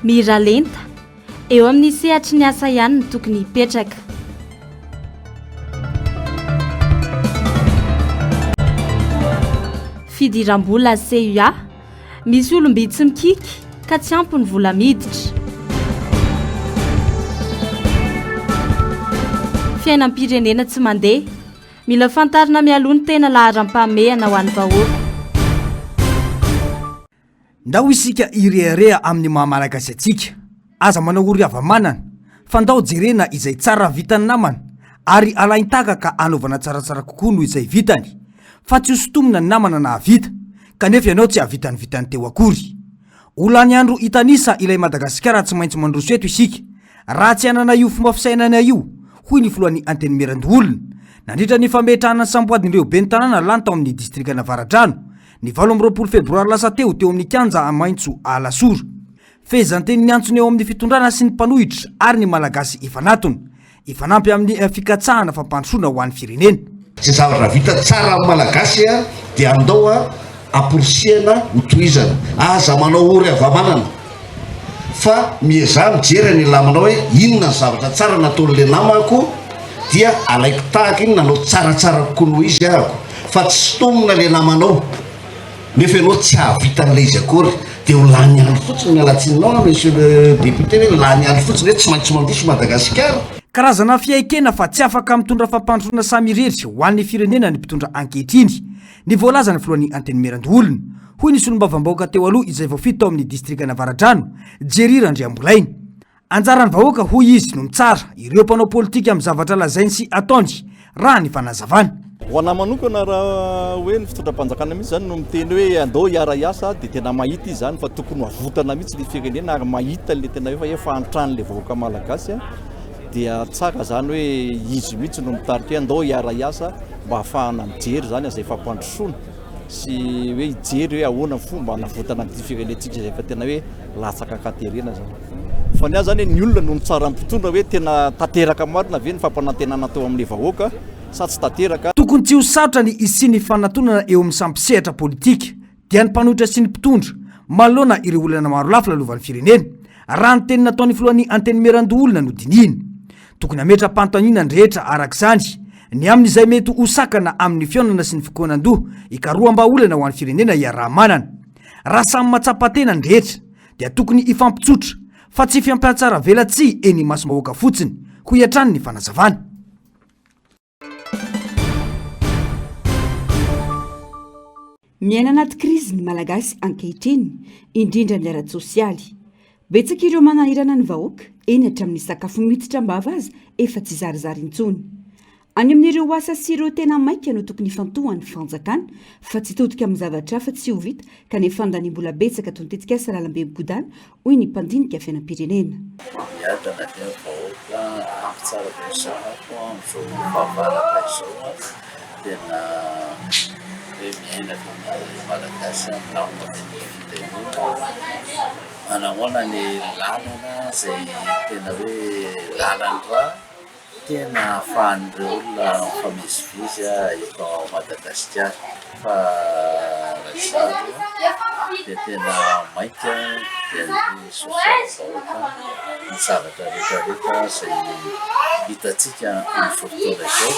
mira lenta eo amin'ny sehatry ny asa ihany no tokony hipetraka. Fidiram-bola CUA misy olom-bidy tsy mikiky ka tsy ampy ny vola miditra. Fiainam-pirenena tsy mandeha mila fantarina mialoha ny tena laharam-pahamehana ho an'ny vahoaka. Ndao isika irearea amin'ny mahamalagasy atsika aza manao ory avamanana fa ndao jerena izay tsara vitany namana ary alaintaka ka anaovana tsaratsara kokoa noho izay vitany fa tsy hosotomina ny namana na havita kanefa ianao tsy havitany vitany teo akory. Olany andro itanisa ilay Madagasikara tsy maintsy mandroso eto isika raha tsy anana io fomba fisainana io hoy ny filohan'ny antenimiran-dolona nandritra ny fametrahana samboadin'ireo ben'ny tanàna lany tao amin'ny distrikana Avaradrano ny 12 febroary lasa teo amin'ny kianja maintso Alasora. Fehezanten'ny antsony eo amin'ny fitondrana sy ny mpanohitra ary ny malagasy ifanatony ifanampy amin'ny fikatsahana fampandrosoana ho an'ny firenena. Tsy zavatra vita tsara amin'ny malagasy dia andao aporisiana hotohizana aza manao ory avamanana fa mieza mijery ny lamanao hoe inona ny zavatra tsara nataon'le namako dia alaiko tahaka iny nanao tsaratsara kokoa noho izy ahako fa tsy sotomina le namanao nefa ianao tsy hahavitan'le izy akory dia ho lany andro fotsiny mialatsinao monsieur le député hoe lany andro fotsiny hoe tsy maintsy mandroso Madagasikara. Karazana fiaikena fa tsy afaka mitondra fampandrosoana samy irery ho an'ny firenena ny mpitondra ankehitriny ny voalaza ny filohan'ny antenimiran-dolona hoy ny solombavambahoaka teo aloha izay voafito tao amin'ny distrikana Avaradrano Jerry Randriambolainy. Anjaran'ny vahoaka hoy izy no mitsara ireo mpanao politika amin'ny zavatra lazainy sy ataony raha ny fanazavana. Ho ana manokana raha hoe ny fitondram-panjakana mihitsy zany no miteny hoe andao hiara hiasa dia tena mahita izy zany fa tokony havotana mihitsy le firenena ary mahita le tena hoe efa antran'le vahoaka malagasy dia tsara zany hoe izy mihitsy no mitarika andao hiara hiasa mba hahafahana mijery zany izay fampandrosoana sy hoe hijery hoe ahoana fomba hanavotana amin'ity firenentsika izay efa tena hoe latsaka katerena zany. Fa ny azy zany ny olona no mitsara mpitondra hoe tena tanteraka marina ve ny fampanantenana teo amin'ny vahoaka sa tsy tanteraka. Tokony tsy ho sarotra ny isiany fanantonana eo amin'ny sampisehatra politika dia ny mpanohitra sy ny mpitondra maloana ireo olana maro lafa lalovan'ny firenena raha ny teny nataon'ny filohan'ny antenimiran-dolona no dininy. Tokony ametra-panontaniana ny rehetra arak'izany ny amin'izay mety hosakana amin'ny fionana sy ny fikoanan-doha ikaroam-baolana ho an'ny firenena iaraha-manana. Raha samy matsapa-tena ny rehetra dia tokony ifampitsotra fa tsy fiampiatsara velatsia eny masom-bahoaka fotsiny ho hiatrany ny fanazavana. Miaina anaty krizy ny malagasy ankehitriny indrindra ny ara-tsosialy. Betsaka ireo manahirana ny vahoaka eny hatramin'ny sakafo miditra mbava azy efa tsy zarizary intsony. Any amin'ireo asa sy ireo tena maika no tokony hifantohan'ny fanjakana fa tsy todika amin'ny zavatra fa tsy ho vita kanefa fandanim-bola betsaka toy ny tetikasa lalambe migodana hoy ny mpandinika fiainam-pirenena. Miadana dia vahoaka ampy tsara be ny sakafo amin'izao fahavaratra izao tena hoe miaina ny malagasy milamina ny firenena. Manahoana ny lalana izay tena hoe lalan-drà tena ahafahan'ireo olona mifamezivezy eto Madagasikara fa zaro dia tena maika dia ny sosialim-bahoaka ny zavatra rehetrarehetra izay hitantsika amin'ny fotoana izao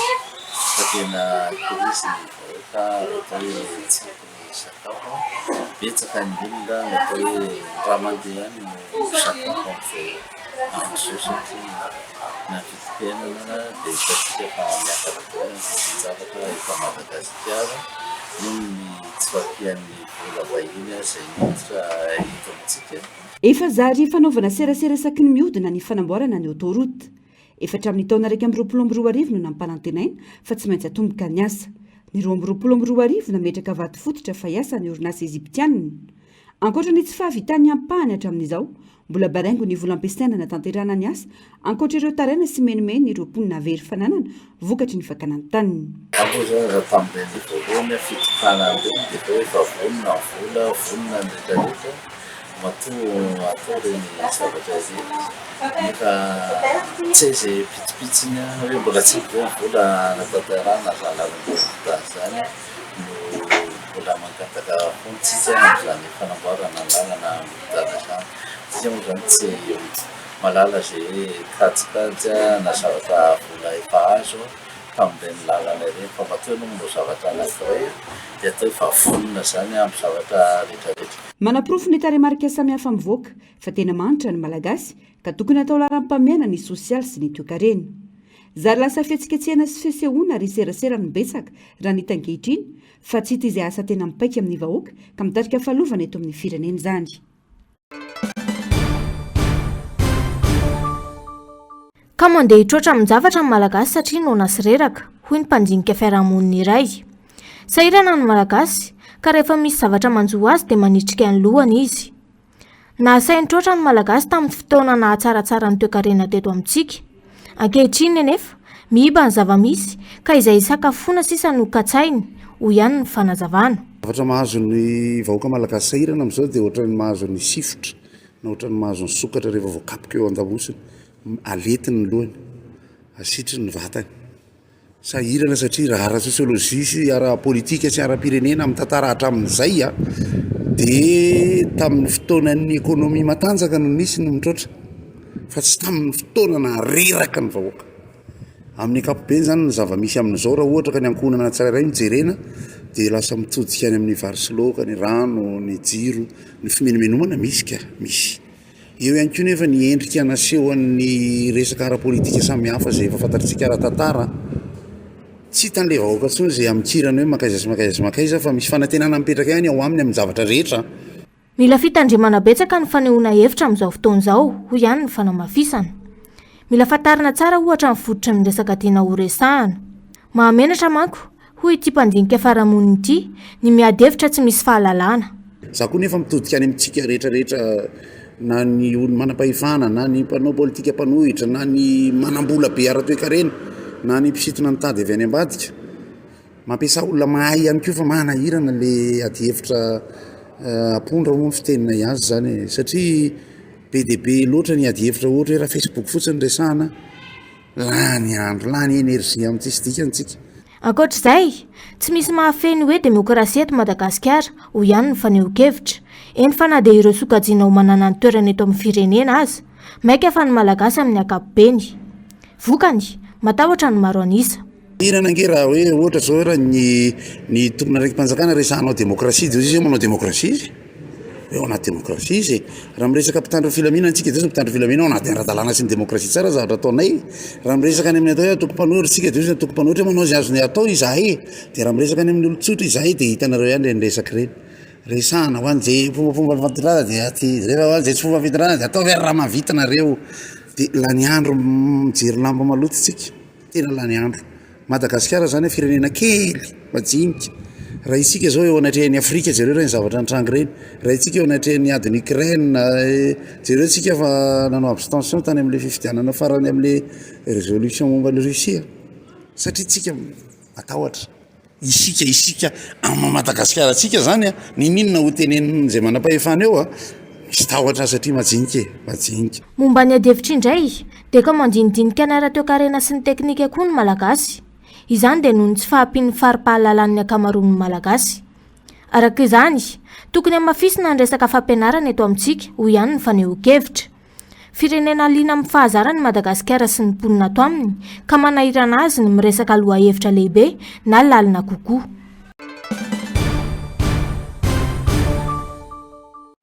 fa tena krizy ny vahoaka atao hoe tsy sakafo betsaka ny olona atao hoe raha mandeha any no sakafo amin'izao andro izao satria na fititenana dia hitantsika fa miakatra ny zavatra efa Madagasikara noho ny tsy fampian'ny vola vahiny izay miditra eto amintsika. Efa zary fanaovana serasera saky ny mihodina ny fanamboarana ny autoroute. Efatra amin'ny taona 2024 no nampanantenaina fa tsy maintsy atomboka ny asa. Ny 2024 nametraka vato fototra fa hiasa ny orinasa eziptianina. Ankoatra ny tsy fahavitany ampahany hatramin'izao, mbola baraingo ny vola ampiasaina na tanterana ny asa, ankoatra ireo taraina sy menimeny ireo mponina very fananana vokatry ny fakana ny taniny. Raha tamin'ireny voalohany fitokana ireny dia hoe efa vonona vola ny rehetrarehetra matoa atao ireny zavatra izay nefa tsy izay pitsipitsiny hoe mbola tsy voa vola natanterana zalalan'ireo zany no mbola mankataka fontsika amin'izany fanamboarana lalana midana zany politika moa zany tsy malala zay kajikajy na zavatra vola efa azo tamin'ireny lalana ireny fa matoa no mbo zavatra anatao dia atao efa vonona zany amin'ny zavatra rehetrarehetra. Manaprofo ny taremarika samihafa mivoaka fa tena manitra ny malagasy ka tokony atao laharam-pameana ny sosialy sy ny toe-karena. Zary lasa fihetsiketsehana sy fisehoana ary serasera no betsaka raha ny tangehitriny fa tsy hita izay asa tena mipaika amin'ny vahoaka ka mitarika fahalovana eto amin'ny firenena izany. Ka mandeha hitroatra amin'ny zavatra ny malagasy satria no nasireraka, hoy ny mpandinika fiarahamonina iray. Sahirana ny malagasy ka rehefa misy zavatra manjoa azy dia manitrika ny lohany izy. Nasainy troatra ny malagasy tamin'ny fotoana nahatsaratsara ny toe-karena teto amintsika. Ankehitriny nefa miiba ny zava-misy ka izay sakafona sisa no katsainy ho ihany ny fanazavana. Zavatra mahazo ny vahoaka malagasy sahirana amin'izao dia ohatran'ny mahazo ny sifotra na ohatran'ny mahazo ny sokatra rehefa voakapoka eo an-damosiny. Aletiny ny lohany, asitry ny vatany. Sahirana satria raha ara-sosiolojia sy ara-politika sy ara-pirenena amin'ny tantara hatramin'izay dia tamin'ny fotoanan'ny ekonomia matanjaka no nisy no mitroatra fa tsy tamin'ny fotoana nareraka ny vahoaka. Amin'ny ankapobeny zany ny zava-misy amin'izao raha ohatra ka ny ankonana tsirairay mijerena dia lasa mitodika any amin'ny vary sy laoka, ny rano, ny jiro, ny fimenomenomana misy ka misy. Eo ihany koa nefa ny endrika nasehoan'ny resaka ara-politika samihafa izay efa fantatritsika ara-tantara. Tsy hitan'ilay vahoaka intsony izay amikirana hoe makaiza sy makaiza sy makaiza fa misy fanantenana mipetraka ihany ao aminy amin'ny zavatra rehetra. Mila fitandrimana betsaka ny fanehoana hevitra amin'izao fotoana izao, hoy ihany ny fanamafisana. Mila fantarina tsara ohatra ny fototra ny resaka tiana ho resahana. Mahamenatra manko, hoy ity mpandinika fiarahamonina ity, ny miady hevitra tsy misy fahalalana. Za koa nefa mitodika any amintsika rehetrarehetra na ny olo manam-pahefana, na ny mpanao politika mpanohitra, na ny manambola be ara-toe-karena, na ny mpisintona ny tady avy any ambadika. Mampiasa olona mahay ihany koa fa manahirana le ady hevitra apondra moa ny fitenina azy zany satria be dia be loatra ny ady hevitra ohatra hoe raha Facebook fotsiny resahana lany andro, lany energia amin'ity sy dikantsika. Ankoatr'izay, tsy misy mahafeny hoe demokrasia eto Madagasikara ho ihany ny fanehoan-kevitra. Eny fa na dia ireo sokajiana ho manana ny toerana eto amin'ny firenena aza, maika fa ny malagasy amin'ny ankapobeny. Vokany, matahotra ny maro anisa. Irana ange raha hoe ohatra zao raha ny tompona raiky mpanjakana resahanao demokrasia dia izy manao demokrasia izy. Eo anaty demokrasia izy. Raha miresaka mpitandro filaminana antsika dia mpitandro filaminana ao anaty ara-dalàna sy ny demokrasia tsara zavatra ataonay. Raha miresaka any amin'ny atao atoko-panohitra tsika dia atoko-panohitra manao izay azony atao izahay. Dia raha miresaka any amin'ny olon-tsotra izahay dia hitanareo ihany ny resaka ireny. Resahana ho an'izay fombafomba fitondrana dia aty rehefa ho an'izay tsy fomba fitondrana dia atao very raha mahavita nareo. Dia lany andro mijery lamba maloto tsika. Tena lany andro. Madagasikara zany firenena kely majinika. Raha isika zao eo anatrehan'ny Afrika jereo ireny zavatra nitrango ireny. Raha isika eo anatrehan'ny adiny Ukraine jereo isika fa nanao abstention tany amin'ilay fifidianana farany amin'ilay résolution momba ny Russia. Satria tsika matahotra. Isika amin'ny Madagasikara tsika zany ninona ho tenenina izay manam-pahefana eo misy tahotra satria majinika. Momba ny ady hevitra indray dia ka mandinidinika ny ara-toe-karena sy ny teknika koa ny malagasy. Izany dia noho ny tsy fahampian'ny fari-pahalalan'ny ankamaroan'ny malagasy. Araka izany, tokony hamafisina ny resaka fampianarana eto amintsika ho ihany ny fanehoan-kevitra. Firenena liana amin'ny fahazarany Madagasikara sy ny mponina ato aminy ka manahirana azy ny miresaka lohahevitra lehibe na lalina kokoa.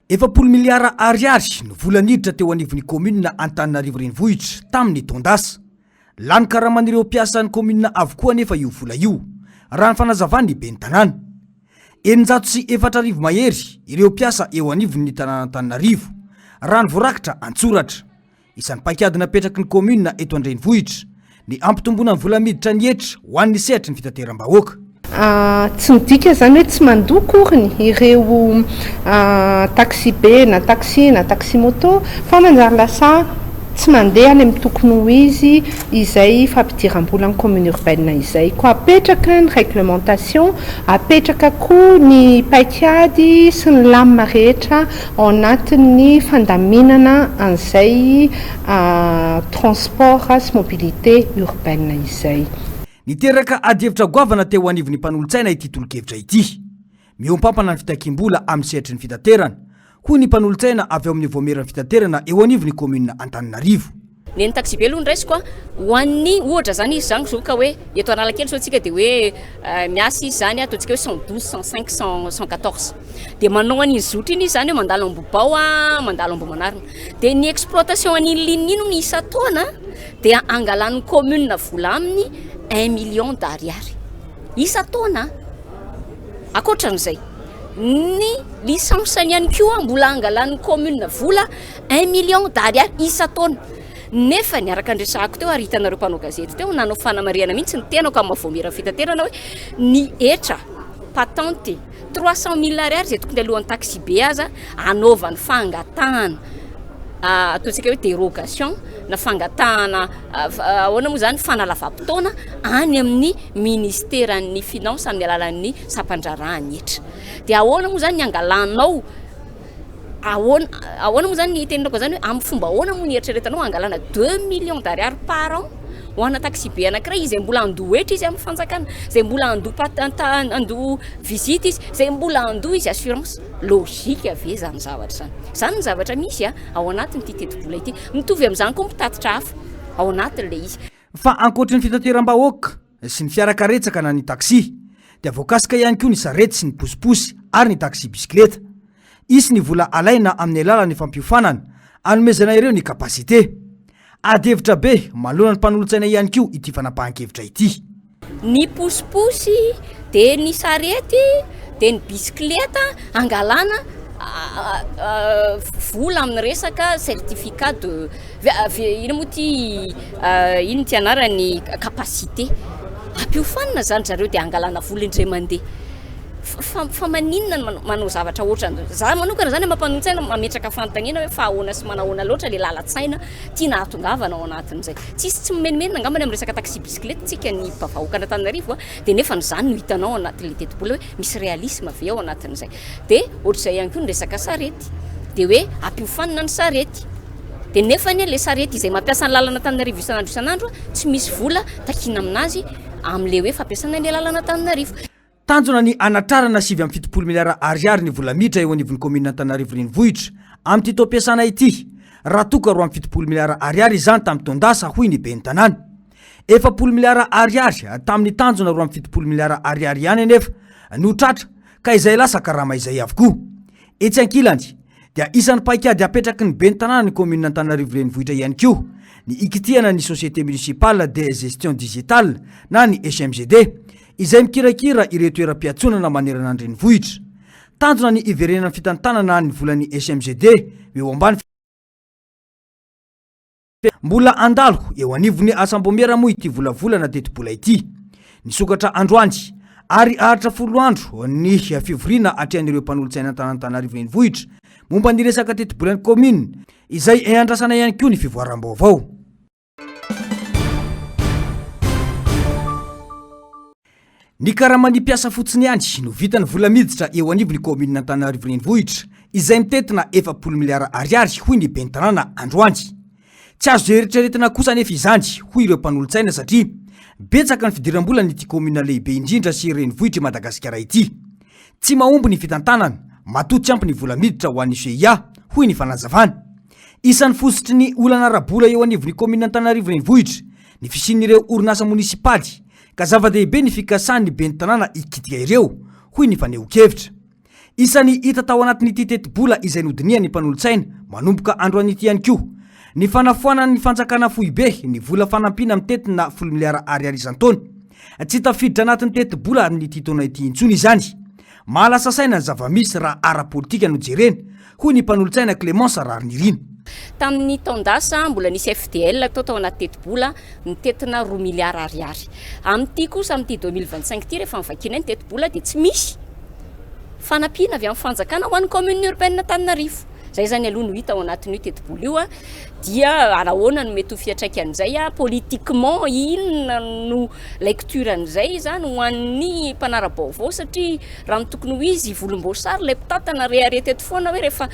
Efapolo miliara ariary no volaniditra teo anivon'ny komuna Antananarivo renivohitra tamin'ny tondasa. Lany karaman'ireo mpiasa ny komuna avokoa nefa io vola io raha ny fanazavany be ny tanàna. 704 mahery ireo mpiasa eo anivon'ny tanàna Antananarivo raha ny voarakitra antsoratra. Isan'ny paikadina petraky ny komuna eto an-drenivohitra ny ampitombona ny vola miditra ny hetra ho an'ny sehatry ny fitateram-bahoaka. Tsy midika zany hoe tsy mandoko oriny ireo taxi be na taxi moto fa manjary lasa tsy mandeha any amin'ny tokony ho izy izay fampidiram-bola ny commune urbaine izay. Koa apetraka ny réglementation, apetraka koa ny paikady sy ny lamina rehetra ao anatin'ny fandaminana an'izay transport sy mobilité urbaine izay. Niteraka ady hevitra goavana teo anivon'ny mpanolo-tsaina ity tolo-kevitra ity. Miompampana ny fitakim-bola amin'ny sehatry ny fitaterana hoy ny mpanolotsaina avy eo amin'ny voamerany fitaterana eo anivony commune Antananarivo. Ny taxi be aloha ndraisiko ho an'ny ohatra zany izy zany zoka hoe eto Analakely so tsika de hoe miasa izy zany ataontsika hoe 112 105 114 de manao an'iny zotra iny izy zany hoe mandalo ambobao mandalo ambomanarina de ny exploitation an'iny ligne iny isa taona de angalan'ny commune vola aminy 1 million d'ariary isa taona. Akoatran'izay ny licence-ny ihany koa mbola angalan'ny commune vola 1 million d'ariary isa taona. Nefa ny araka andresako teo ary hitanareo mpanao gazety teo nanao fanamariana mihitsy ny tenako amin'ny mavoamera fitaterana hoe ny etra patente 300 000 ariary zay tokony alohan'ny taxi be aza anaovany fangatahana ataontsika hoe dérogation na fangatahana ahoana moa zany fanalavam-potoana any amin'ny ministeran'ny finance amin'ny alalan'ny sampandrarahany etra de ahoana moa zany ny angalanao ahoana moa zany ny tenenako zany hoe amin'ny fomba ahoana moa ny eritreretanao angalana 2 millions d'ariary par an ho ana taxi be anankiray izy mbola andoha etra izy amin'ny fanjakana zay mbola andoha visite izy zay mbola andoha izy assurance logique ave zany zavatra zany ny zavatra misy ao anatin'ity teti-bola ity mitovy amin'izany koa mitatitra hafa ao anatin'le izy. Fa ankoatry ny fitateram-bahoaka sy ny fiarakaretsaka na ny taxi dia voakasika ihany koa ny sarety sy ny posiposy ary ny taxi bisikileta. Isy ny vola alaina amin'ny alalan'ny fampiofanana anomezana ireo ny kapasite. Adevitra be malona ny mpanolotsaina ihany koa ity fanapahan-kevitra ity. Ny posiposy de ny sarety de ny bisikileta angalana vola amin'ny resaka certificat de ino moa ty ino ty anarany kapasite ampiofanana zany zareo de angalana vola indray mandeha. Fa maninona manao zavatra ohatrany za manokana zany mampanotsaina mametraka fantanina hoe fa ahoana sy manahoana loatra le lalatsaina tiana hatongavana ao anatin'izay tsisy tsy mimenimena angambany amin'ny resaka taxi bisikileta tsika ny mpavahoaka Antananarivo de nefa zany no hitanao anatin'le teti-bola hoe misy realisme ave ao anatin'izay de ohatr'izay ihany koa ny resaka sarety de hoe ampiofanana ny sarety de nefa ny le sarety izay mampiasa ny lalana Antananarivo isanandro tsy misy vola takina aminazy amin'le hoe fampiasana ny lalana Antananarivo. Tanjona ny anatrarana 7.7 miliara ariary ny vola miditra eo anivon'ny commune Antananarivo renivohitra amin'ny tito ampiasana ity raha toka 7 miliara ariary izany tamin'ny tondasa hoy ny ben'ny tanàna 7 miliara ariary tamin'ny tanjona 7 miliara ariary ihany anefa notratra ka izay lasa karama izay avokoa. Etsy ankilany dia isan'ny paikady apetraky ny ben'ny tanàna ny commune Antananarivo renivohitra ihany koa ny ikitiana ny société municipale de gestion digitale na ny SMGD izay mikirakira ireo toeram-piatsonana manerana ny renivohitra. Tanjona ny iverenana fitantanana ny volan'ny SMGD eo ambany mbola andalo eo anivony asambomera moa ity volavolana teti-bola ity. Nisokatra androany ary ahatra 10 andro ny fivoriana atrehan'ireo mpanolotsaina Antananarivo renivohitra momba ny resaka teti-bolan'ny commune izay andrasana ihany koa ny fivoaram-baovao. Ny karamany piasa fotsiny ihany no vitany vola miditra eo anivony commune Antananarivo renivohitra izay mitetina 7 miliara ariary hoy ny ben'ny tanàna androany. Tsy azo eritreretina kosa nefa izany hoy ireo mpanolotsaina satria betsaka ny fidiram-bola nyty commune lehibe indrindra sy renivohitra Madagasikara ity. Tsy mahomby ny fitantanana matoa tsy ampy ny vola miditra ho an'ny GIA hoy ny fanazavana. Isan'ny fositry ny olana arabola eo anivony commune Antananarivo renivohitra ny fisian'ireo orinasa munisipaly ka zava-dehibe ny fikasan'ny ben'ny tanàna ikitika ireo hoy ny faneho-kevitra. Isan'ny hita tao anatin'ity teti-bola izay nodinian'ny mpanolotsaina manomboka androan'ity ihany koa ny fanafoanany ny fanjakana fohibe ny vola fanampiana mitetina 10 miliara ariary isan-taona. Tsy tafiditra anatin'ny teti-bola nyty taona ity intsony izany. Mahalasa saina ny zava-misy raha ara-politika no jerena hoy ny mpanolotsaina Clémence Rarinirina. Tamin'ny taondasa mbola nisy FDL tao anaty teti-bola nitetina 2 miliara ariary. Amin'ity kosa amin'ity 2025 ty rehefa mivakina ny teti-bola de tsy misy fanampiana avy amin'ny fanjakana ho an'ny commune urbaine Antananarivo. zay zany aloha no hita ao anatin'io tetiboly io a dia arahoana no mety ho fiatraikan'izay a politiquement inona no lecture an'izay zany ho an'ny mpanara-baovao satria raha ny tokony ho izy volomboasary le mpitatana reharety eto foana hoe rehefa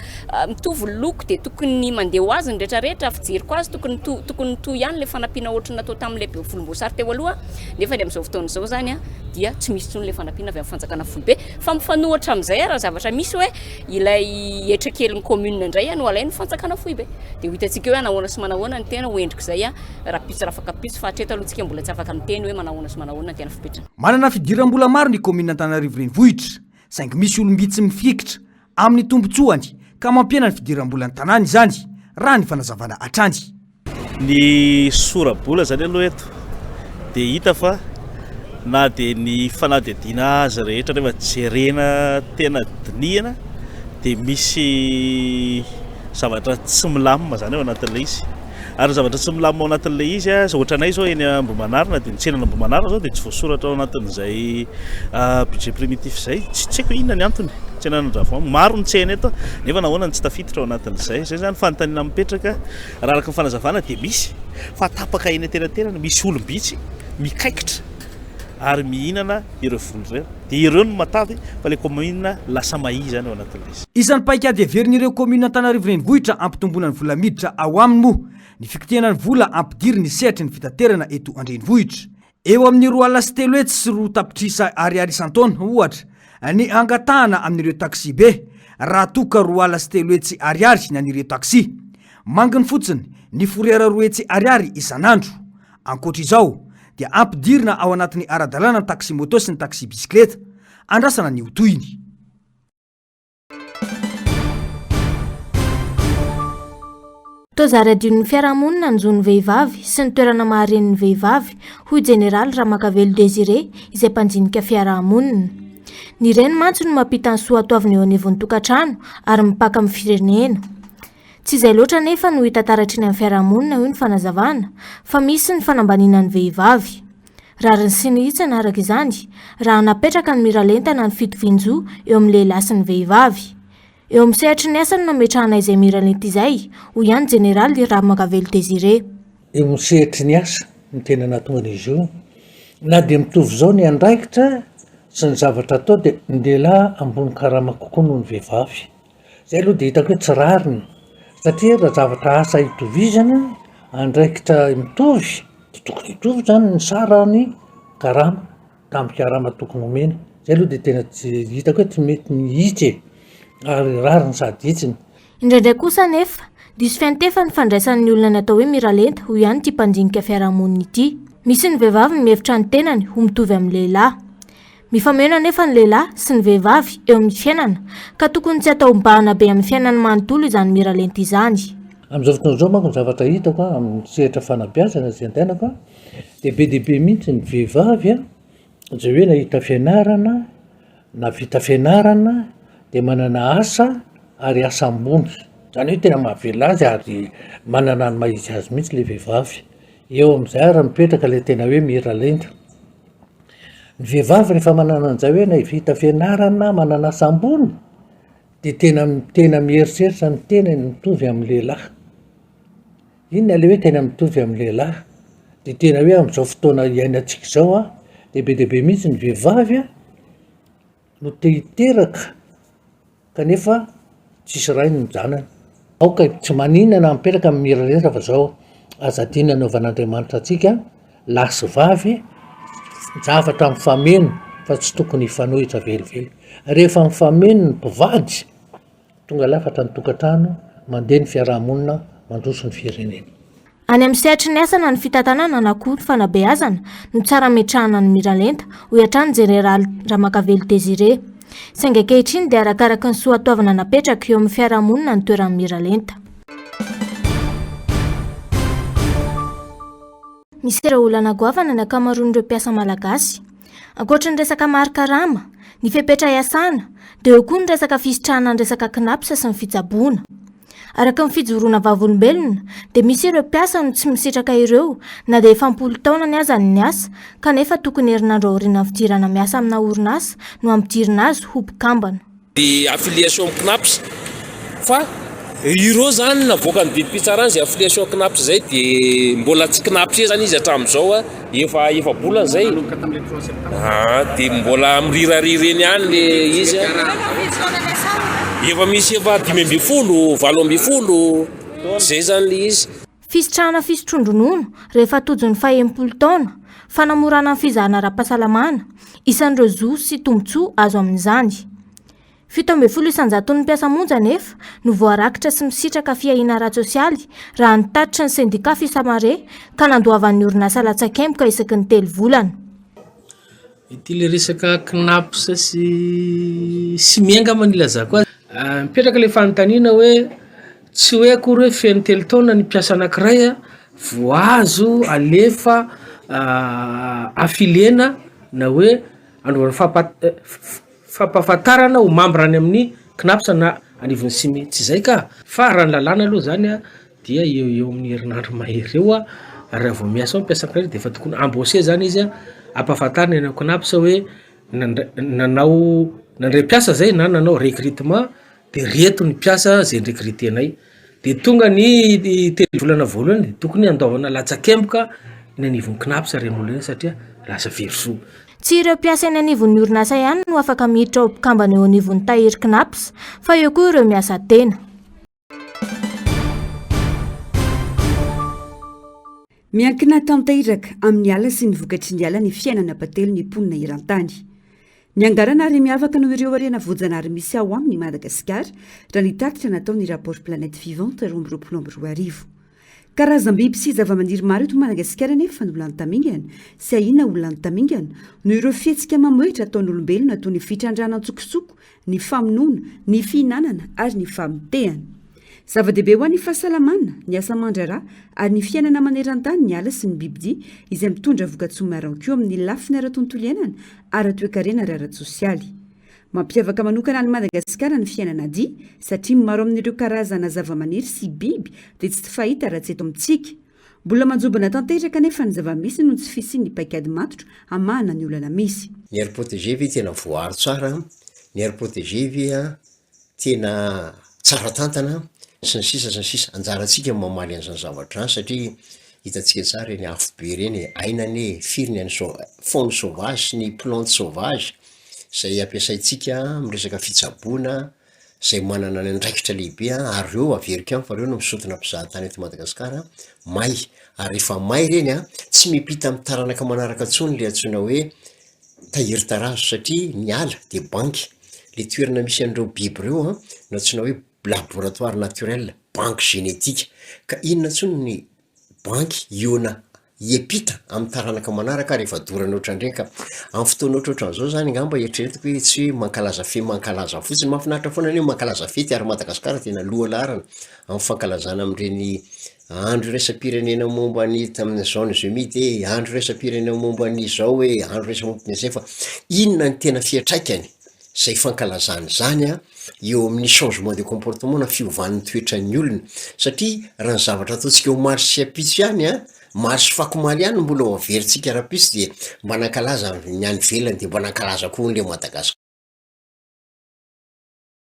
mitovy loko dia tokony mandeha ho azy ny rehetrarehetra fijeriko azy tokony to ihany le fanampiana ohatry natao tamin'le volomboasary teo aloha nefa ny amin'izao fotoana izao zany a dia tsy misy tsony le fanampiana avy amin'ny fanjakana foibe fa mifanohatra amin'izay raha zavatra misy hoe ilay etrakelin'ny commune indray no alainy fanjakana foibe dia ho hitantsika hoe anahoana sy manahoana ny tena hoendrika izay a raha pitsy raha afaka pitsy fa hatreto aloha tsika mbola tsy afaka miteny hoe manahoana sy manahoana ny tena fipetrana. Manana fidiram-bola maro ny commune Antananarivo renivohitra saingy misy olombitsy mifikitra amin'ny tombotsoany ka mampiana ny fidiram-bola ny tanàna izany raha ny fanazavana hatrany. Ny sora-bola zany aloha eto dia hita fa na dia ny fanadihadiana azy rehetra rehefa jerena tena dinihana dia misy zavatra tsy milamina zany ao anatin'ilay izy ary zavatra tsy milamina ao anatin'ilay izy a ohatranay zao eny Ambohimanarina dia nitsenana Ambohimanarina zao dia tsy voasoratra ao anatin'izay budget primitif izay tsy haiko inona ny antony tsenanandravo maro ny tsena eto nefa nahoana ny tsy tafiditra ao anatin'izay zay zany fanontaniana mipetraka raha araka ny fanazavana dia misy fa tapaka eny an-teraterana misy olombitsy mikaikitra ary mihinana ireo voly ireo dia ireo no matavy fa le commune lasa mahi zany ao anatin'ilay izy. Isan'ny paikady averin'ireo commune Antananarivo renivohitra ampitomboana ny vola miditra ao aminy moa ny fikitiana ny vola ampidiry ny sehatra ny fitaterana eto an-drenivohitra eo amin'ny 3 sy 4 tapitrisa ariary isan-taona ohatra ny angatahana amin'ireo taxi be raha toka 3 sy 3 ariary ny an'ireo taxi manginy fotsiny ny forera 2 ariary isan'andro ankoatra izao dia ampidirina ao anatin'ny ara-dalàna ny taxi moto sy ny taxi bisikleta andrasana ny hotoiny. Tozara-dion'ny fiarahamonina ny zon'ny vehivavy sy ny toerana maharen'ny vehivavy hoy Jeneraly Ramakavelo Désiré izay mpanjinika fiarahamonina. Ny reny mantsy no mampita ny soatoavina eo anivon'ny tokantrano ary mipaka amin'ny firenena. Tsy izay loatra nefa no hita taratriny amin'ny fiarahamonina io ny fanazavana fa misy ny fanambaniana ny vehivavy. Raha ny sinihitsana araka izany raha napetraka ny miralentana ny fitovinjo eo amin'ny lehilahy sy ny vehivavy. Eo amin'ny sehatry ny asany no ametrahana izay miralenta izay ho ihany Jeneraly Ramakavelo Désiré. Eo amin'ny sehatry ny asa ny tena natongan'izy io na dia mitovy izao ny andraikitra sy ny zavatra atao dia ny lehilahy ambony karama kokoa noho ny vehivavy. Izay aloha dia hitako hoe tsy rariny satria raha zavatra asa hitovizana andraikitra mitovy dia tokony hitovy zany ny sarany karama tamin'ny karama tokony homena. Izay aloha dia tena tsy hitako hoe tsy mety mihitsy ary rariny sady hitsiny. Indraindray kosa nefa diso fiantefa ny fandraisan'ny olona natao hoe miralenta ho ihany ity mpanjinika fiarahamonina ity. Misy ny vehivavy ny mihevitra ny tenany ho mitovy amin'ny lehilahy. Mifameno nefa ny lehilahy sy ny vehivavy eo amin'ny fiainana ka tokony tsy atao mbahana be amin'ny fiainana manontolo izany miralenta izany. Amin'izao fotoana izao manko ny zavatra hitako amin'ny sehatra fanabeazana izay antenako dia be dia be mihitsy ny vehivavy izay hoe nahita fianarana na vita fianarana dia manana asa ary asa ambony. Zany hoe tena mahavelo azy ary manana ny mahizy azy mihitsy le vehivavy. Eo amin'izay ary mipetraka le tena hoe miralenta. Ny vehivavy rehefa manana an'izay hoe na vita fianarana manana asa ambony dia tena mieritreritra ny tena mitovy amin'ny lehilahy. Inona le hoe tena mitovy amin'ny lehilahy dia tena hoe amin'izao fotoana iainantsika izao dia be dia be mihitsy ny vehivavy no te hiteraka kanefa tsisy ray ny zanany. Aoka tsy maninana mipetraka amin'ny miralenta fa zao azadina novan'Andriamanitra antsika lahy sy vavy zavatra mifameno fa tsy tokony hifanohitra velively. Rehefa mifameno ny mpivady tonga lafatra ny tokantrano mandeha ny fiarahamonina mandroso ny firenena. Any amin'ny sehatry ny asana ny fitantanana na koa ny fanabeazana no tsara metrahana ny miralenta ho hatrany Jeneraly Ramakavelo Désiré. Saingy ankehitriny dia arakaraka ny soatoavana napetraka eo amin'ny fiarahamonina ny toeran'ny miralenta. Misy ireo olana goavana ny akamaroan'ireo mpiasa malagasy. Ankoatra ny resaka marikarama, ny fepetra iasana, dia eo koa ny resaka fisitrahana ny resaka kinapsa sy ny fitsaboana. Araka ny fijoroana vavolombelona dia misy ireo mpiasa no tsy misitraka ireo na dia efa 10 taona ny aza ny asa kanefa tokony herinandro aoriana fidirana miasa amina orinasa no ampidirina azy ho mpikambana. Di affiliation CNAPS fa ireo zany navoaka ny bibipitsarany zay affiliation knapsa zay de mbola tsy knapsa zany izy hatramin'izao a efa bolany zay de mbola miriraririreny any le izy efa misy efa 5 20 zay zany le izy. Fisitrahana fisotrondronono rehefa tojony 70 taona fanamorana ny fizahana ara-pahasalamana isan'ireo zo sy tombotsoa azo amin'izany. 17 isanjaton'ny mpiasa monja nefa no voarakitra sy misitraka fiahina ara-tsosialy raha nitatitra ny sendika fisamare ka nandoavan'ny orinasa latsakemboka isaky ny 3 volana. Ity le resaka knapsa sy mianga manilazako azy. Mipetraka le fanontaniana hoe tsy hoe akory hoe feno 3 taona ny mpiasa anankiray voazo alefa afilena na hoe androany fampafatarana ho mambrany amin'ny knapsa na anivony simy tsy zay ka fa raha ny lalàna aloha zany dia eo amin'ny herinandro mahery eo raha vao miasa mpiasa anankiray dia efa tokony embauché zany izy ampafatarana eny knapsa hoe nandray mpiasa zay na nanao recrutement de reto ny mpiasa zay recrutenay de tonga ny 3 volana voalohany de tokony andaovana latsakemboka ny anivony knapsa ren'olona satria lasa verisoa. Tsy ireo mpiasa eny anivon'ny orinasa ihany no afaka miditra ao mpikambana eo anivon'ny tahiry knapsa fa eo koa ireo miasa tena. Miankina tanteraka amin'ny ala sy ny vokatry ny ala ny fiainana batelo ny mponina iran-tany. Ny angarana ary miavaka no ireo arena voajanary misy ao amin'ny Madagasikara raha ny tatitra nataon'ny rapport planète vivante 2022. Karazam-biby sy zava-maniry maro eto Madagasikara nefa ny olona tamingana sy ahina olona tamingana no ireo fihetsika mamoetra ataon'olombelona toy ny fitrandrana an-tsokosoko, ny famonoana, ny fihinanana ary ny famitehana. Zava-dehibe ho an'ny fahasalamana, ny asa aman-draharaha ary ny fiainana maneran-tany ny ala sy ny bibidia izay mitondra voka-tsoa maran-keo amin'ny lafiny ara-tontolo iainana ary toe-karena ara-sosialy. Mampiavaka manokana ny Madagasikara ny fiainana dia satria maro amin'ireo karazana zava-maniry sy biby dia tsy fahita raha tsy eto amintsika. Mbola manjobana tanteraka nefa ny zava-misy no tsy fisian'ny paikady matotra amahana ny olana misy. Ny air protégé ve tena voaro tsara, ny air protégé ve tena tsara tantana sy ny sisa anjarantsika mamaly an'izany zavatra satria hitantsika tsara ny afo be reny ainany firiny any faune sauvage sy ny plante sauvage zay ampiasaitsika miresaka fitsaboana zay manana ny andraikitra lehibe ary reo averika any fa reo no misotona mpizahatany eto Madagasikara may ary rehefa may reny tsy mipita amin'ny taranaka manaraka tsony le antsoina hoe tahiry tarazo satria ny ala de banky le toerana misy an'ireo biby reo no antsoina hoe laboratoire naturel banque génétique ka inona tsony ny banky iona iepita amin'ny taranaka manaraka rehefa dorana ohatran'ireny ka amin'ny fotoana ohatran'izao zany ngamba eritreretiko hoe tsy hoe mankalaza fe mankalaza fotsiny mahafinaritra foana ny mankalaza fety ary Madagasikara tena loha larana amin'ny fankalazana amin'ireny andro resa-pirenena momba ny tamin'ny zones humides andro resa-pirenena momba ny zao hoe andro resa-momba fa inona ny tena fiatraikany zay fankalazany zany eo amin'ny changement de comportement na fiovan'ny toetran'ny olona satria raha ny zavatra ataontsika ho maro sy apitso ihany maro sy fakomaly ihany mbola ho averintsika rapiso de mba nankalaza ny any velany de mba nankalaza koa le Madagasikara.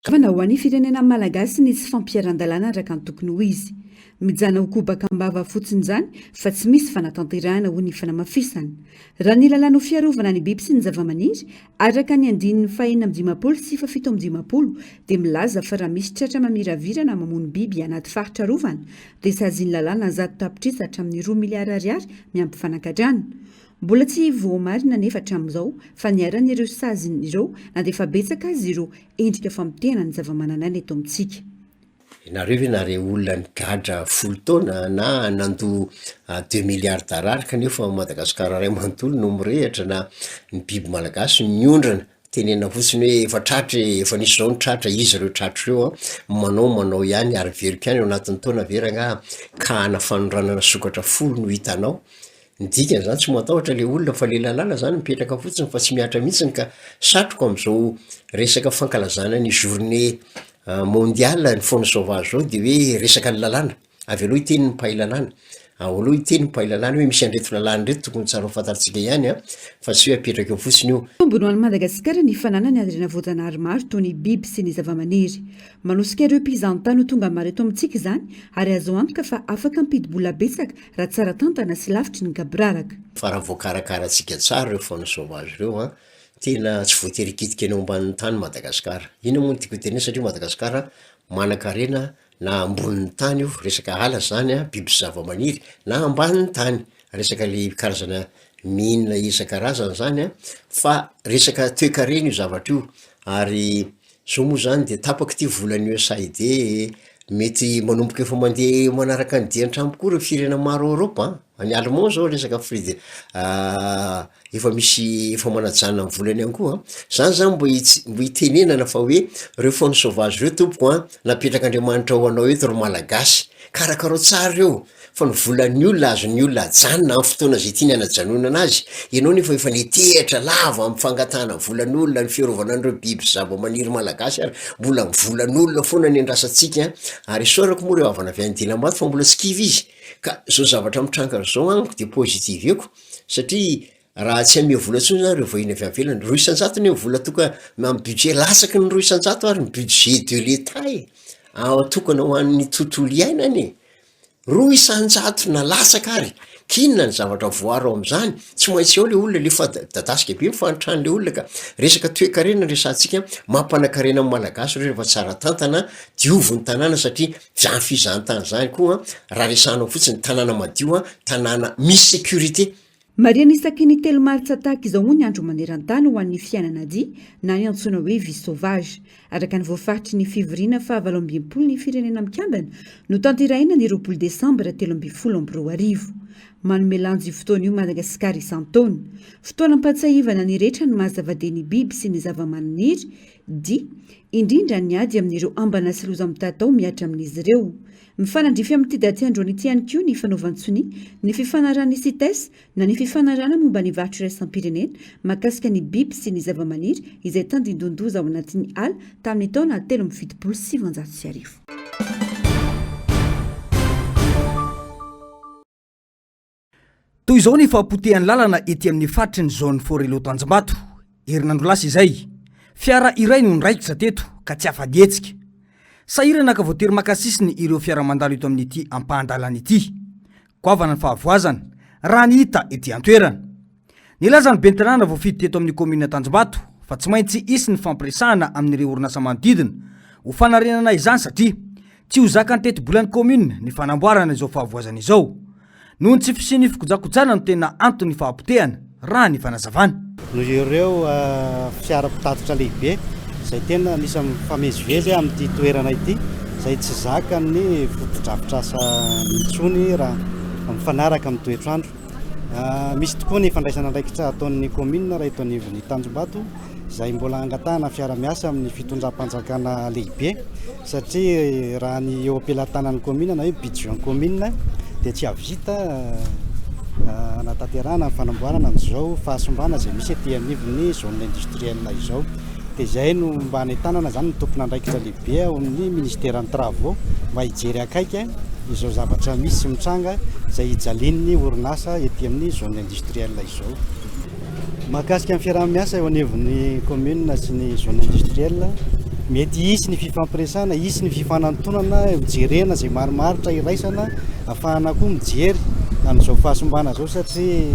Kavana ho an'ny firenena malagasy ny tsy fampiaran-dalàna araka ny tokony ho izy. Mijana ho kobakambava fotsiny zany fa tsy misy fanatanterahana ho ny fanamafisana. Raha ny lalàna ho fiarovana ny biby sy ny zava-maniry araka ny andinin'ny 450 sy 750 dia milaza fa raha misy tratra mamiravirana mamono biby anaty faritra rovana dia sazy ny lalàna 100 tapitrisa hatramin'ny 2 miliary ariary miampy fanankadrano. Mbola tsy voamarina nefa hatramin'izao fa niaran'ireo sazin'ireo na dia efa betsaka azy ireo endrika famitehana ny zava-manan'aina eto amintsika. Nareo ve nare olona nigadra 10 taona na nando 2 miliary darary kanefa Madagasikara ray manontolo no mirehatra na ny biby malagasy niondrana tenena fotsiny hoe efa tratra efa nisy zao ny tratra izy ireo tratra ireo manao ihany ary verika ihany eo anatin'ny taona veragna ka ana fanoranana sokatra 10 no hitanao. Ny dikany zany tsy matahotra le olona fa le lalàna zany mipetraka fotsiny fa tsy miatra mihitsiny ka satroko amin'izao resaka fankalazana ny journée mondiale ny faune sauvage zao de hoe resaka ny lalàna avy aloha iteny ny mpahay lalàna aloha iteny mpailalany hoe misy andreto lalàny reto tokony tsara fantaritsika ihany a fa tsy hoe apetraka eo fotsiny io. Tombony ho any Madagasikara ny fananany andrena voajanahary maro toy ny biby sy ny zavamaniry. Manosika ireo mpizahantany ho tonga maro eto amintsika izany ary azo antoka fa afaka mpidibola betsaka raha tsara tantana sy lavitry ny gabraraka. Fa raha voakarakaratsika tsara reo fauna sauvage reo a tena tsy voatery kitika eny ao ambanin'ny tany Madagasikara. Ino moa no tiako tenena satria Madagasikara manan-karena na ambonin'ny tany io resaka ala zany a biby sy zavamaniry na ambanin'ny tany resaka le karazana mina isan-karazany zany a fa resaka toe-karena io zavatra io ary zao moa zany de tapaka ty volan'ny USAID mety manomboka efa mandeha manaraka ny dian-trampo koa reo firena maro Europa any Allemand zao resaka efa misy efa manajana ny volany ihany koa zany zany mbo itenenana fa hoe reo fauna sauvage reo tompoko a napetraka Andriamanitra ho anao eto ro malagasy karakarao tsara reo fa ny volan'ny olona azony olona ajanona amin'ny fotoana zay tiany anajanona anazy ianao nefa efa netehatra lava amin'ny fangatahana volan'ny olona ny fiarovana an'ireo biby sy zava-maniry malagasy ary mbola ny volan'ny olona foana ny andrasantsika ary sorako moa reo avana avy any Dinambato fa mbola tsy kivy izy ka zao zavatra mitranga zao aniko de pozitive eko satria raha tsy ame vola tsony zany reo vahiny avy avelany 200 ny vola toka amin'ny budget lasaky ny 200 ary ny budget de l'État tokana ho an'ny tontolo iainany 200 na lasaka ary kinona ny zavatra voaro am'zany tsy maintsy ao le olona lefa dadasika be mifanitrany le olona ka resaka toe-karena resantsika mampanakarena amin'ny malagasy rehefa tsara tantana diovy ny tanàna satria zany fizahantany zany koa raha resanao fotsiny tanàna madio tanàna misy sécurité. Maria nisaky ny telo maritsa tahaka izao moa ny andro maneran-tany ho an'ny fiainana dia na ny antsoina hoe vie sauvage araka ny voafaritry ny fivoriana fa 20 ny firenena mikambana no tanteraina ny 20 Desambra 2024 manome lanjo io fotoana io Madagasikara isan-taona fotoana mpatsahivana ny rehetra ny mahazava-deny biby sy ny zava-maniry dia indrindra ny ady amin'ireo ambana sy loza mitatao miatra amin'izy ireo. Mifanandrify amin'ity daty androany ity ihany koa ny fanaovantsony ny fifanarana CITES na ny fifanarana momba ny varotra iraisam-pirenena mahakasika ny biby sy ny zava-maniry izay tandindondoza ao anatin'ny ala tamin'ny taona 2017. Toy izao ny fahapotehan'ny lalana ety amin'ny faritry ny zone Forelo Tanjombato. Herinandro lasa izay fiara iray no niraikitra teto ka tsy afa-dietsika. Sahirana ka voatery makasisiny ireo fiara mandalo eto amin'ity ampahandalana ity. Goavana ny fahavoazana raha ny hita ety an-toerana. Nilaza ny bentanàna voafidy teto amin'ny komina Tanjombato fa tsy maintsy isy ny fampiresahana amin'ireo orinasa manodidina ho fanarenana izany satria tsy ho zakany teti-bolan'ny komina ny fanamboarana izao fahavoazana izao. Nohony tsy fisian'ny fikojakojana no tena antony fahapotehana raha ny fanazavana. No ireo fiara-pitatitra lehibe izay tena anisany mifamezivezy amin'ity toerana ity izay tsy zakany fotodrafitrasa mitsony raha mifanaraka amin'ny toetrandro. Misy tokoa ny fandraisana andraikitra ataon'ny komina raha eto anivon'ny Tanjombato izay mbola angatahana fiara-miasa amin'ny fitondram-panjakana lehibe satria raha ny eo ampelantanan'ny komina na hoe budget komina dia tsy avita anatanterahana ny fanamboarana an'izao fahasombana izay misy ety anivon'ny zone industrielle izao. Dia izay no mba hanetanana zany ny tompona andraikitra lehibe ao amin'ny ministèren'ny travaux mba hijery akaiky izao zavatra misy mitranga izay hijalin'ny orinasa ety amin'ny zone industrielle izao. Mahakasika amin'ny fiaraha-miasa eo anivon'ny commune sy ny zone industrielle mety isy ny fifampiresana, isy ny fifanantonana mijerena izay marimaritra iraisana ahafahana koa mijery amin'izao fahasombana zao satria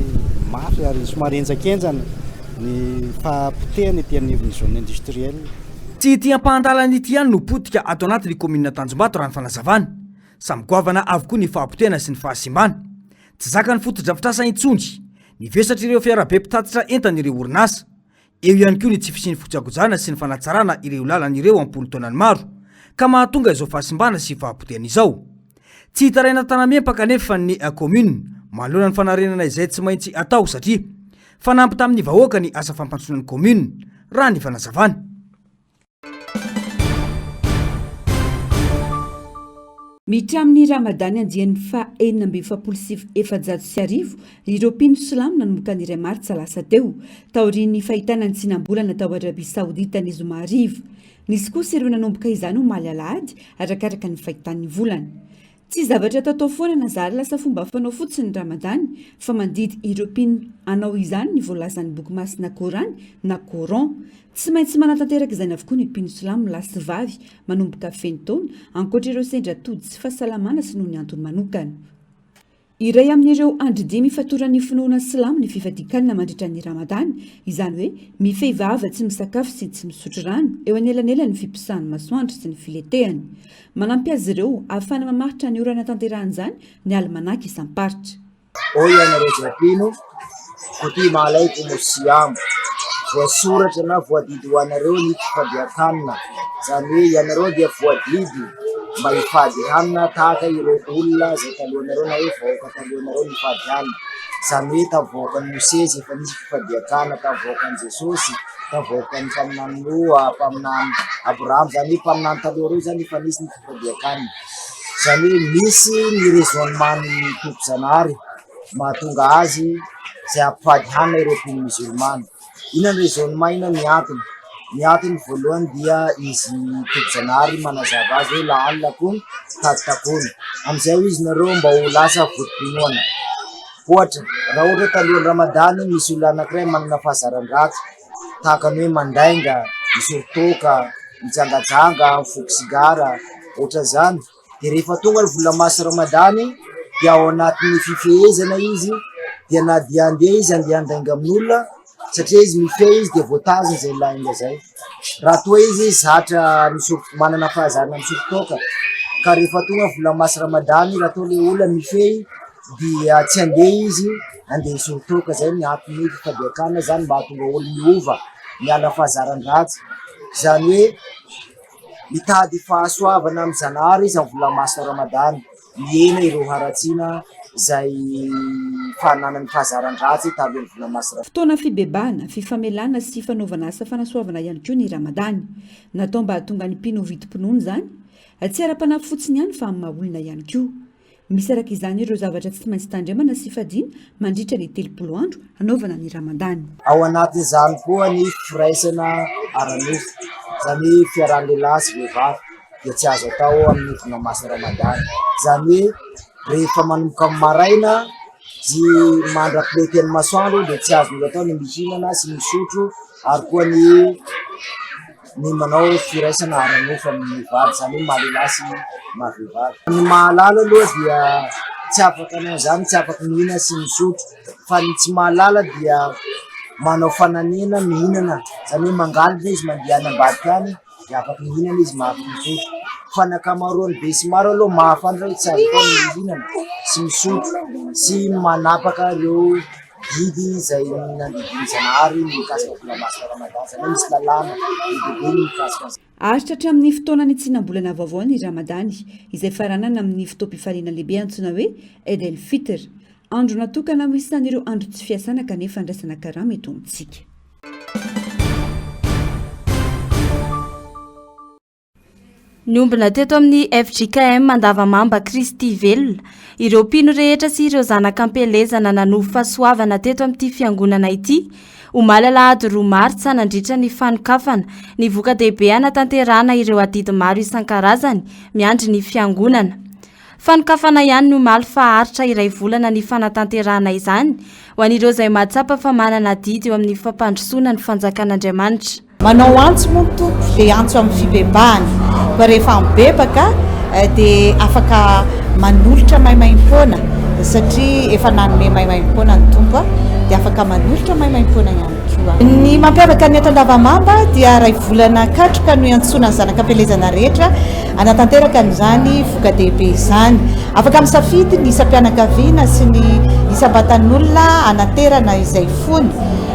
mafy ary somary enjakenjana ny fahapotehana ety anivon'ny zone industrielle. Tsy ity ampahandalana ity ihany no potika ato anatin'ny komina Tanjombato raha ny fanazavana. Samy goavana avokoa ny fahapotehana sy ny fahasimbana. Tsy zakany fotodrafitrasa intsony nivesatra ireo fiarabe mpitatitra entana ireo orinasa. Eo ihany koa ny tsy fisian'ny fikojakojana sy ny fanatsarana ireo lalan'ireo ampolo taonany maro ka mahatonga izao fahasimbana sy fahapotehana izao. Tsy hitaraina tanamempaka nefa ny komina manoloana ny fanarenana izay tsy maintsy atao satria fanampy tamin'ny vahoaka ny asa fampandrosoan'ny komina raha ny fanazavana. Mitra amin'ny Ramadany andian'ny fa-4 ireo mpino Silamina nanomboka ny 2 Martsa lasa teo taorian'ny fahitana ny tsinam-bolana tao Arabia Saodita ny zoma arivo. Nisy kosa ireo nanomboka izany ho maly alahady arakaraka ny fahitan'ny volana. tsy zavatra tatao foana na zary lasa fomba fanao fotsiny ny ramadany fa mandidy ireo mpino anao izany ny voalazan'ny boky masina korany na coran tsy maintsy manatanteraka izany avokoa ny mpino silamo lasy vavy manomboka feno taona ankoatra ireo sendra tody sy fahasalamana sy noho ny antony manokana. Iray amin'ireo andridimy fatoran'ny finoana silamo ny fifadikanina mandritra ny ramadany izany hoe mifehy vava tsy misakafo sy tsy misotro rano eo anelanela ny fipisahany masoandro sy ny filetehany. Manampy azy ireo ahafana mamaritra ny orana tanteran'izany ny almanaka isam-paritra. Oi anareo zapino kutiba alaikum siyam voasoratra na voadidy ho anareo ny fifadiakanina zany hoe ianareo dia voadidy mba hifady hanina tahaka ireo olona zay talohanareo na hoe vahoaka talohanareo nifady hanina zany hoe tavoakany Mosesy efa nisy fifadiakana tavoakany Jesosy tavoakany mpaminany Noa mpaminany Abraham zany hoe mpaminany taloha reo zany efa nisy ny fifadiakana zany hoe misy ny raisonnement ny tompo zanahary mahatonga azy zay ampifady hanina ireo mpino musulmana. Ina ny raisonnement ina ny antony voalohany dia izy tompo zanahary manazava azy hoe la'allakum tattaqun amizay izy nareo mba ho lasa vodim-pinoana. Ohatra raha ohatra talohan'ny ramadany misy olona anankiray manana fahazaran-dratsy tahaka ny hoe mandainga, misoritoka, mijangajanga, mifoky sigara ohatra zany dia rehefa tonga ny vola maso ramadany dia ao anatin'ny fifehezana izy dia na dia andeha izy andeha andainga amin'olona satria izy mifehy izy dia voataziny zay lainga zay. Raha toa izy zatra manana fahazarana misoritoka ka rehefa tonga vola maso ramadany raha toa le olona mifehy dia tsy andeha izy andeha isoritoka zay ny antony fifadiakana zany mba hahatonga olo miova miala fahazaran-dratsy zany hoe mitady fahasoavana amin'ny zanahary izy amin'ny vola maso ramadany miena ireo haratsiana zay fananany fahazaran-dratsy talohan'ny vola maso. Fotoana fibebahana, fifamelana sy fanaovana asa fanasoavana ihany koa ny ramadany natao mba hahatonga ny mpino vidim-pinoana zany tsy ara-panahy fotsiny ihany fa amin'ny maha olona ihany koa. Misy araka izany ireo zavatra tsy maintsy tandremana sy fadiana mandritra ny 30 andro hanaovana ny ramadany. Ao anatin'izany koa ny firaisana ara-nofo zany hoe fiarahan-lehilahy sy vehivavy dia tsy azo atao amin'ny vola maso ramadany zany hoe rehefa manomboka amin'ny maraina sy mandra-pilety amin'ny masoandro dia tsy azon'olo atao ny mihinana sy misotro ary koa ny manao firaisana ara-nofo amin'ny vavy zany hoe mahalehilahy sy mahavehivavy. Ny mahalala aloha dia tsy afaka anao zany tsy afaka mihina sy misotro fa ny tsy mahalala dia manao fananiana mihinana zany hoe mangalina izy mandeha any ambadika any dia afaka mihinana izy mahafaky misotro fa ny ankamaroany be sy maro aloha mahafantatra hoe tsy azo atao ny mihinana sy misotro sy manapaka ireo didy zay nandidiny zanahary mikasika vola maso ramadany zany hoe misy lalàna bebe ny mikasika azy. Aritra hatramin'ny fotoanany tsinam-bolana vaovao ny ramadany izay faranana amin'ny fotoam-pifaliana lehibe antsoina hoe Eid el-Fitr, andro natokana ho isan'ireo andro tsy fiasana kanefa andraisana karama eto amintsika. Niombona teto amin'ny FJKM Mandavamamba Kristy Velona ireo mpino rehetra sy ireo zanaka ampelezana nanovo fahasoavana teto amin'ity fiangonana ity omaly alahady 2 Martsa nandritra ny fanokafana ny voka-dehibe anatanterahana ireo adidy maro isan-karazany miandry ny fiangonana. Fanokafana ihany no omaly faharitra iray volana ny fanatanterahana izany ho an'ireo izay mahatsapa fa manana didy eo amin'ny fampandrosoana ny fanjakan'Andriamanitra. Manao antso moa ny tompo dia antso amin'ny fibebahany fa rehefa mibebaka dia afaka manolotra maimaim-poana satria efa nanome maimaim-poana ny tompo dia afaka manolotra maimaim-poana ihany koa. Ny mampiavaka ny eto Andavamamba dia ray volana katroka no iantsoana ny zanakam-pelezana rehetra anatanteraka n'izany voka-dehibe izany. Afaka misafidy ny isam-pianakaviana sy ny isam-batan'olona anaterana izay fony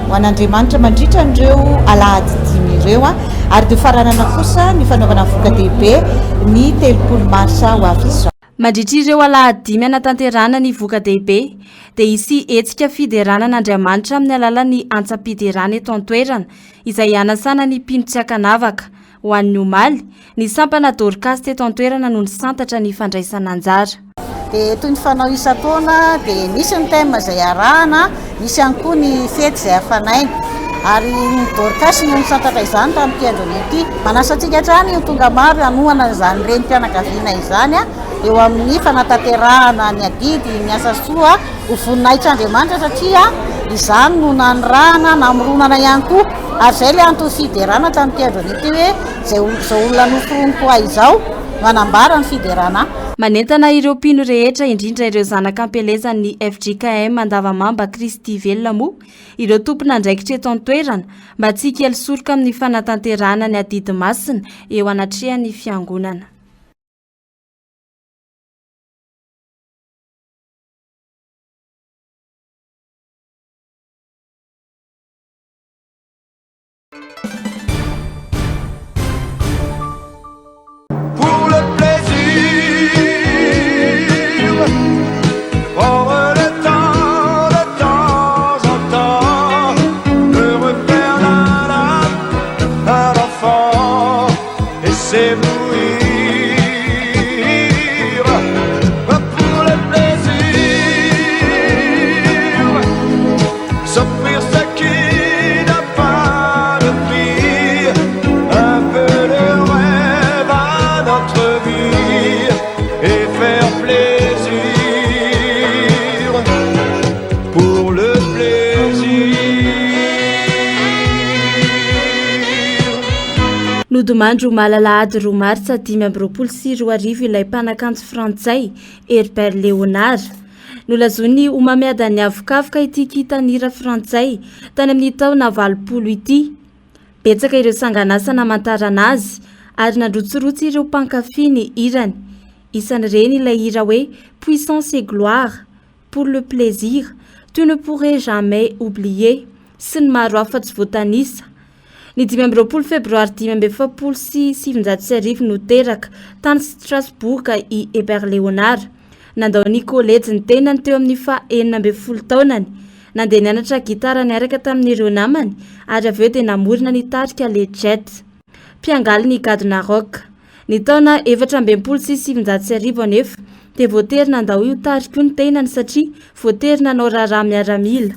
ho an'Andriamanitra mandritra an'ireo alahady 5 ireo ary dia faranana kosa ny fanaovana voka-dehibe ny 30 Marsa ho avy izao. Mandritra ireo alahady 5 anatanterahana ny voka-dehibe dia hisy hetsika fideranan'Andriamanitra amin'ny alalan'ny antsa-piderana eto an-toerana izay hanasana ny mpino tsy ankanavaka ho an'ny omaly ny sampana Dorcas teto an-toerana no nisantatra ny fandraisana anjara. Dia toy ny fanao isan-taona dia misy ny thème izay arahana, misy ihany koa ny fety izay hafanaina ary ny Dorcas no nisantatra izany tamin'ity andron'ity. Manasa antsika hatrany io tonga maro hanohana izany renim-pianakaviana izany eo amin'ny fanatanterahana ny adidy ny asa soa ho voninahitra Andriamanitra satria izany no nanirahana namoronana ihany koa ary zay le antony fiderana tamin'ity andro an'ity hoe zay olona noforonoko ahy izao manambara ny fiderana. Manentana ireo mpino rehetra indrindra ireo zanak'ampelezan'ny FJKM Andavamamba Kristy Velona moa ireo tompona andraikitra eto an-toerana mba tsy kely soroka amin'ny fanatanterahana ny adidy masina eo anatrehan'ny fiangonana. Nodimandro malalahady 2 martsa 2024 ilay mpanakanto frantsay Herbert Léonard nolazony homamiada ny avokafoka ity kitanira frantsay tany amin'ny taona 20 ity. Betsaka ireo sanganasa namantarana azy ary nandrotsirotsy ireo mpankafy ny hirany. Isan'ireny ilay hira hoe puissance et gloire, pour le plaisir, tu ne pourrais jamais oublier sy ny maro hafa tsy voatanisa. Ny 20 febroary 2017 no teraka tany Strasbourg i Herbert Léonard. Nandao ny kolejy ny tenany teo amin'ny 40 taonany. Nandeha nianatra gitara niaraka tamin'ireo namany ary avy eo dia namorona nitarika le jet. Mpiangaly ny gadona rock. Ny taona 1770 nefa dia voatery nandao io tarika io ny tenany satria voatery nanao raharaha miaramila.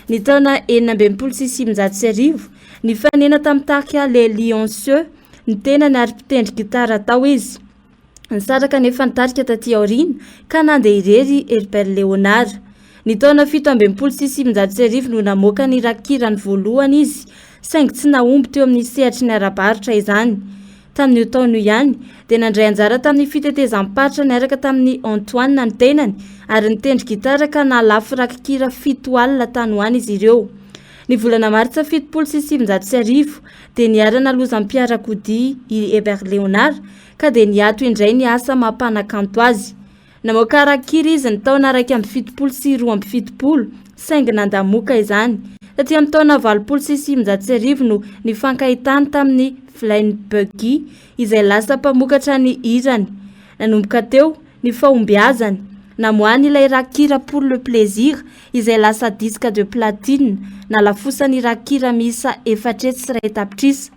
Ny taona 1770 ny fanena tamin'ny tarika le Lioncieux ny tenany ary mpitendry gitara tao izy. Nisaraka nefa nitarika taty aoriana ka nandeha irery Herbert Léonard. Ny taona 1770 no namoaka ny rakirany voalohany izy saingy tsy nahomby teo amin'ny sehatry ny arabaritra izany. Tamin'io taona ihany dia nandray anjara tamin'ny fitetezam-paritra niaraka tamin'ny Antoine ny tenany ary nitendry gitara ka nalafy rakikira 7 alina tany ho any izy ireo. Ny volana martsa 1770 dia niarana lozam-piarakodia i Herbert Léonard ka dia niato indray ny asa mampanakanto azy. Namoaka rakikira izy ny taona 170 sy 270 saingy nandamoaka izany. Taty amin'ny taona 1770 no nifankahitany tamin'ny Flainbuggy izay lasa mpamokatra ny hirany. Nanomboka teo ny fahombiazany. Namoahany ilay rakikira pour le plaisir izay lasa disque de platine nalafosany rakikira miisa 4 sy 1 tapitrisa.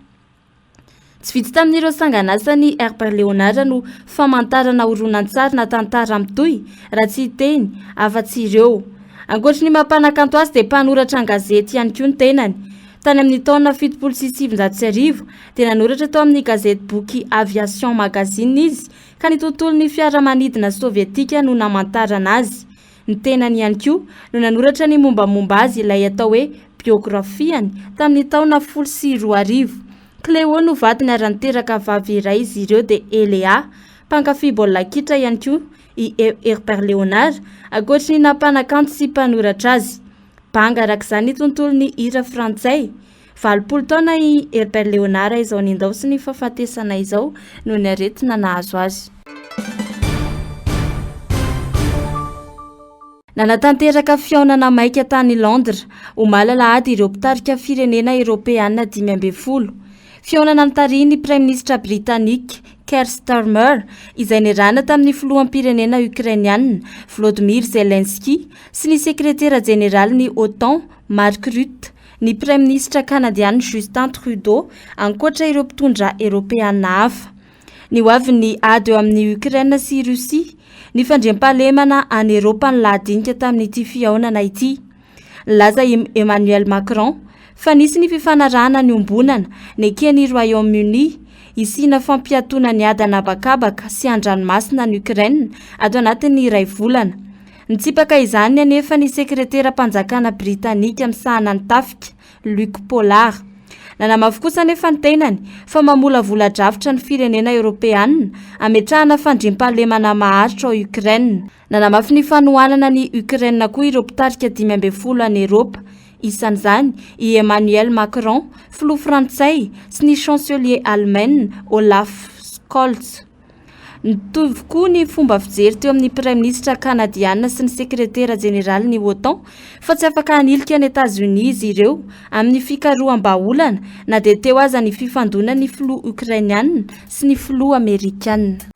Tsy vitsy tamin'ireo sanganasany Herbert Léonard no famantarana horonan-tsary na tantara mitohy raha tsy teny afa-tsy ireo. Ankoatry ny mampanakanto azy dia mpanoratra an-gazety ihany koa ny tenany. Tany amin'ny taona 1770 dia nanoratra tao amin'ny gazety boky Aviation Magazine izy ka ny tontolon'ny fiaramanidina sovietika no namantarana azy. Ny tenany ihany koa no nanoratra ny mombamomba azy ilay atao hoe biografiany tamin'ny taona 12 Cléo no vady niara-niteraka vavy iray izy ireo dia Eléa, mpankafy baolina kitra ihany koa i Herbert Léonard, ankoatry ny nampanakanto sy mpanoratra azy. Banga arak'izany ny tontolon'ny hira frantsay. 20 taona i Herbert Léonard izao nindao sy ny fahafatesana izao no ny aretina nahazo azy. Nanatanteraka fiaonana maika tany Londres ho malalahady ireo mpitarika firenena Europeana 12. Fiaonana nitarihiny Prime Ministra Britannique Keir Starmer izay nirana tamin'ny filoham-pirenena Ukrainiana Volodymyr Zelensky sy ny sekretera jeneral ny OTAN Mark Rutte, ny Prime Ministra Kanadiana Justin Trudeau ankoatra ireo mpitondra Europeana hafa. Ny hoavin'ny ady eo amin'ny Ukraine sy Russia, ny fandriam-pahalemana any Eropa nilahadinika tamin'ity fiaonana ity. Laza Emmanuel Macron fa nisy ny fifanarahana ny ombonana ny eken'ny Royaume-Uni isina fampiatona ny adana bakabaka sy andranomasina ny Ukraine ato anatin'ny iray volana. Nitsipaka izany anefa ny sekretera mpanjakana Britanika misahana ny tafika Luc Pollard. Nanamafy kosa nefa ny tenany fa mamolavola-dravitra ny firenena Europeanina ametrahana fandriam-pahalemana maharitra ao Ukraine. Nanamafy ny fanohanana ny Ukraine koa ireo mpitarika 12 any Eropa. Isan'izany i Emmanuel Macron, filoha frantsay sy ny chancelier allemagne Olaf Scholz. Nitovy koa ny fomba fijery teo amin'ny Premier ministre kanadiana sy ny sekretera jeneraly ny OTAN fa tsy afaka hanilika ny États-Unis izy ireo amin'ny fikaroham-baolana na dia teo aza ny fifandona ny filoha ukrainiana sy ny filoha amerikana.